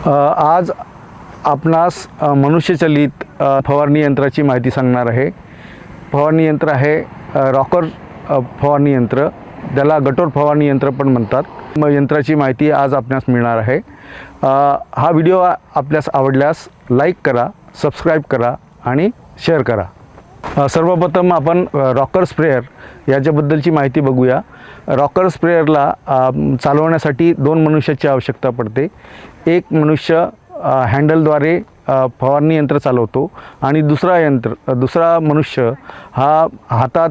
आज आपणास मनुष्यचलित फवारणी यंत्राची माहिती सांगणार आहे। फवारणी यंत्र आहे रॉकर फवारणी यंत्र, ज्याला गटोर फवारणी यंत्र पण म्हणतात। यंत्राची माहिती आज आपणास मिळणार आहे। हा व्हिडिओ आपल्यास आवडल्यास लाईक करा, सबस्क्राईब करा आणि शेअर करा। सर्वप्रथम आपण रॉकर स्प्रेयर याच्याबद्दलची माहिती बघूया। रॉकर स्प्रेयरला चालवण्यासाठी 2 मनुष्याची आवश्यकता पडते। एक मनुष्य हँडलद्वारे फवारणी यंत्र चालवतो आणि दुसरा मनुष्य हा हातात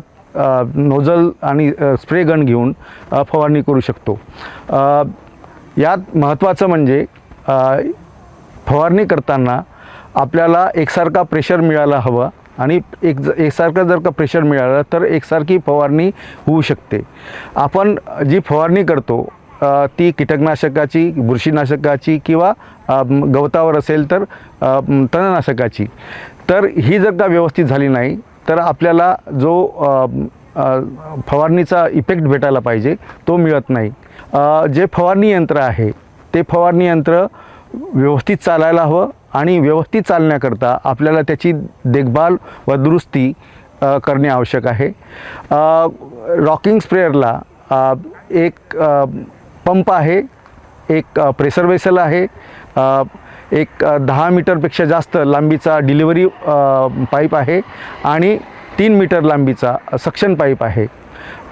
नोझल आणि स्प्रे गन घेऊन फवारणी करू शकतो। यात महत्त्वाचं म्हणजे फवारणी करताना आपल्याला एकसारखा प्रेशर मिळायला हवा आणि एकसारखं जर का प्रेशर मिळालं तर एकसारखी फवारणी होऊ शकते। आपण जी फवारणी करतो ती कीटकनाशकाची, बुरशीनाशकाची किंवा गवतावर असेल तर तणनाशकाची, तर ही जर का व्यवस्थित झाली नाही तर आपल्याला जो फवारणीचा इफेक्ट भेटायला पाहिजे तो मिळत नाही। जे फवारणी यंत्र आहे ते फवारणी यंत्र व्यवस्थित चालायला हवं आणि व्यवस्थित चालण्याकरता आपल्याला त्याची देखभाल व दुरुस्ती करणे आवश्यक आहे। रॉकिंग स्प्रेयरला एक पंप आहे, एक प्रेशर वेसल आहे, एक 10 मीटरपेक्षा जास्त लांबीचा डिलिव्हरी पाईप आहे आणि 3 मीटर लांबीचा सक्शन पाईप आहे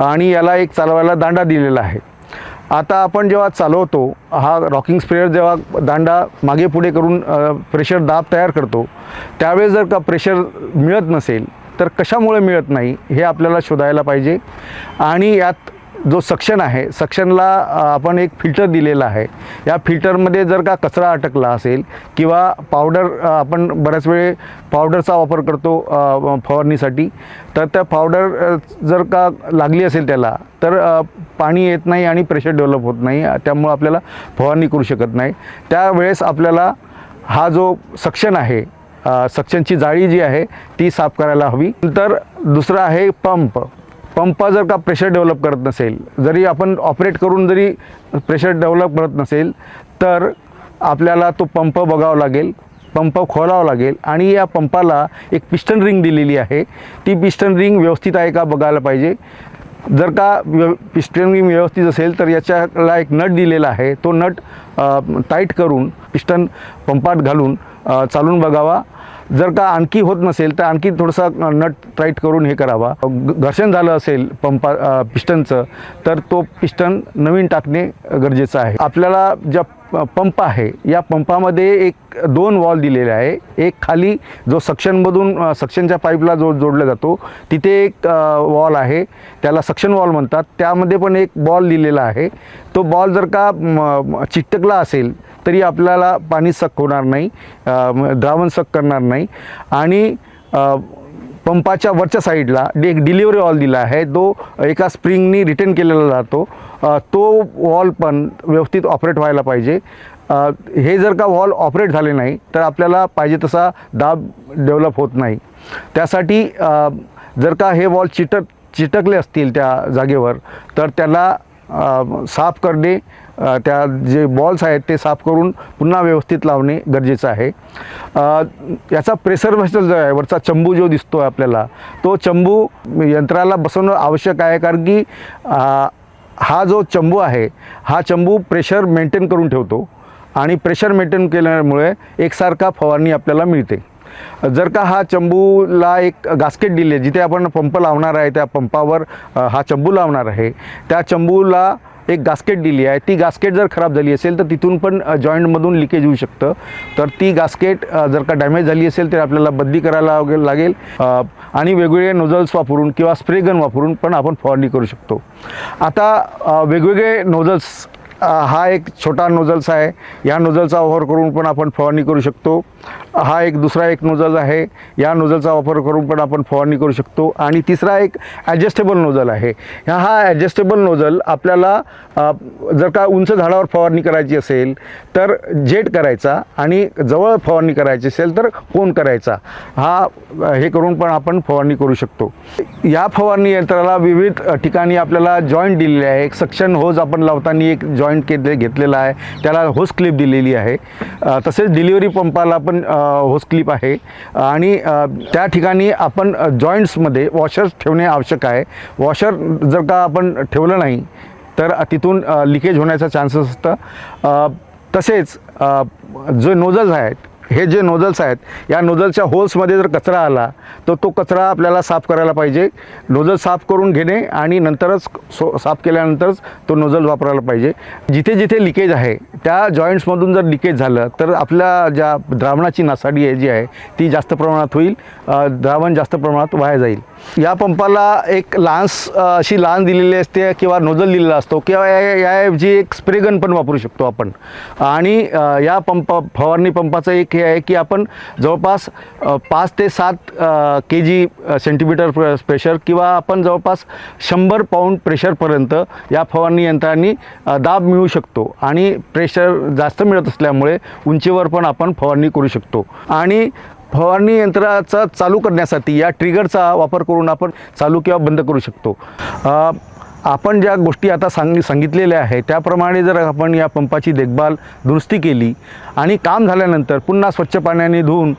आणि याला एक चालवायला दांडा दिलेला आहे। आता आपण जेव्हा चालवतो, हा रॉकिंग स्प्रेयर जेव्हा दांडा मागे पुढे करून प्रेशर दाब तयार करतो, त्यावेळेस जर का प्रेशर मिळत नसेल तर कशामुळे मिळत नाही हे आपल्याला शोधायला पाहिजे। आणि यात जो सक्शन आहे, सक्शनला आपण एक फिल्टर दिलेला आहे। या फिल्टरमध्ये जर का कचरा अटकला असेल किंवा पावडर, आपण बऱ्याच वेळे पावडरचा वापर करतो फवारणीसाठी, तर त्या पावडर जर का लागली असेल त्याला तर पाणी येत नाही आणि प्रेशर डेव्हलप होत नाही, त्यामुळे आपल्याला फवारणी करू शकत नाही। त्यावेळेस आपल्याला हा जो सक्शन आहे, सक्शनची जाळी जी आहे ती साफ करायला हवी। नंतर दुसरा आहे पंप जर का प्रेशर डेव्हलप करत नसेल, जरी आपण ऑपरेट करून जरी प्रेशर डेव्हलप करत नसेल तर आपल्याला तो पंप बघावा लागेल, पंप खोलावा लागेल आणि या पंपाला एक पिस्टन रिंग दिलेली आहे, ती पिस्टन रिंग व्यवस्थित आहे का बघायला पाहिजे। जर का पिस्टन रिंग व्यवस्थित असेल तर याच्याला एक नट दिलेला आहे, तो नट टाईट करून पिस्टन पंपात घालून चालून बघावा। जर का आणखी होत नसेल तर आणखी थोडासा नट टाईट करून हे करावा। घर्षण झालं असेल पिस्टनचं तर तो पिस्टन नवीन टाकणे गरजेचं आहे। आपल्याला ज्या पंप आहे या पंपामध्ये एक 2 वॉल दिलेले आहे। एक खाली जो सक्शनच्या पाईपला जोडला जातो तिथे एक वॉल आहे, त्याला सक्शन वॉल म्हणतात, त्यामध्ये पण एक बॉल दिलेला आहे। तो बॉल जर का चिकटकला असेल तरी आपल्याला पाणी सक होणार नाही, द्रावण सक करणार नाही। आणि पंपाच्या वरच्या साईडला एक डिलिव्हरी वॉल दिला आहे, तो एका स्प्रिंगनी रिटर्न केलेला जातो, तो वॉल पण व्यवस्थित ऑपरेट व्हायला पाहिजे। हे जर का वॉल ऑपरेट झाले नाही तर आपल्याला पाहिजे तसा दाब डेव्हलप होत नाही। त्यासाठी जर का हे वॉल चिटकले असतील त्या जागेवर तर त्याला साफ करणे, त्या जे बॉल्स आहेत ते साफ करून पुन्हा व्यवस्थित लावणे गरजेचं आहे। याचा प्रेशर वेसल जो आहे, वरचा चंबू जो दिसतो आपल्याला, तो चंबू यंत्राला बसवणं आवश्यक आहे, कारण की हा जो चंबू आहे हा चंबू प्रेशर मेंटेन करून ठेवतो आणि प्रेशर मेंटेन केल्यामुळे एकसारखा फवारणी आपल्याला मिळते। जर का हा चंबूला एक गास्केट दिले, जिथे आपण पंप लावणार आहे त्या पंपावर हा चंबू लावणार आहे, त्या चंबूला एक गास्केट दिली आहे, ती गास्केट जर खराब झाली असेल तर तिथून पण जॉईंटमधून लिकेज होऊ शकतं। तर ती गास्केट जर का डॅमेज झाली असेल तर आपल्याला बदली करायला लागेल आणि वेगवेगळे नोझल्स वापरून किंवा स्प्रे गन वापरून पण आपण फवारणी करू शकतो। आता वेगवेगळे नोझल्स, हा एक छोटा नोझल्स आहे, या नोझलचा वापर करून पण आपण फवारणी करू शकतो। हा एक दुसरा एक नोझल आहे, या नोझलचा वापर करून पण आपण फवारणी करू शकतो। आणि तिसरा एक ॲडजस्टेबल नोझल आहे। हा ॲडजस्टेबल नोझल आपल्याला जर का उंच झाडावर फवारणी करायची असेल तर जेट करायचा आणि जवळ फवारणी करायची असेल तर कोन करायचा, हे करून पण आपण फवारणी करू शकतो। या फवारणी यंत्राला विविध ठिकाणी आपल्याला जॉईंट दिलेले आहे। एक सक्शन होज आपण लावताना एक जॉईंट घेतलेला आहे, त्याला होस क्लिप दिलेली आहे. तसेच डिलिव्हरी पंपाला पण होस क्लिप आहे आणि त्या ठिकाणी आपण जॉईंट्समध्ये वॉशर्स ठेवणे आवश्यक आहे. वॉशर जर का आपण ठेवलं नाही तर तिथून लिकेज होण्याचा चान्सेस असतं. तसेच जे नोझल्स आहेत, हे जे नोझल्स आहेत, या नोझलच्या होल्समध्ये जर कचरा आला तर तो कचरा आपल्याला साफ करायला पाहिजे. नोझल साफ करून घेणे आणि नंतरच साफ केल्यानंतरच तो नोझल वापरायला पाहिजे. जिथे जिथे लिकेज आहे त्या जॉईंट्समधून जर लिकेज झालं तर आपल्या ज्या द्रावणाची नासाडी आहे जी आहे ती जास्त प्रमाणात होईल, द्रावण जास्त प्रमाणात वाया जाईल. या पंपाला एक अशी लांस दिलेली असते किंवा नोझल दिलेला असतो किंवा याऐवजी एक स्प्रे गन पण वापरू शकतो आपण. आणि या फवारणी पंपाचं एक हे आहे की आपण जवळपास 5 ते 7 kg सेंटीमीटर प्रेशर किंवा आपण जवळपास 100 पाऊंड प्रेशरपर्यंत या फवारणी यंत्रांनी दाब मिळू शकतो. आणि प्रेशर जास्त मिळत असल्यामुळे उंचीवर पण आपण फवारणी करू शकतो. आणि फवारणी यंत्राचा चालू करण्यासाठी या ट्रिगरचा वापर करून आपण चालू किंवा बंद करू शकतो. आपण ज्या गोष्टी आता सांगितलेल्या आहेत त्याप्रमाणे जर आपण या पंपाची देखभाल दुरुस्ती केली आणि काम झाल्यानंतर पुन्हा स्वच्छ पाण्याने धुवून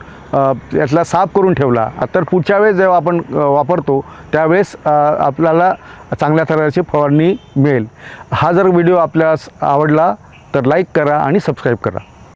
यातला साफ करून ठेवला तर पुढच्या वेळेस जेव्हा आपण वापरतो त्यावेळेस आपल्याला चांगल्या तऱ्हेची फवारणी मिळेल. हा जर व्हिडिओ आपल्यास आवडला तर लाईक करा आणि सबस्क्राईब करा.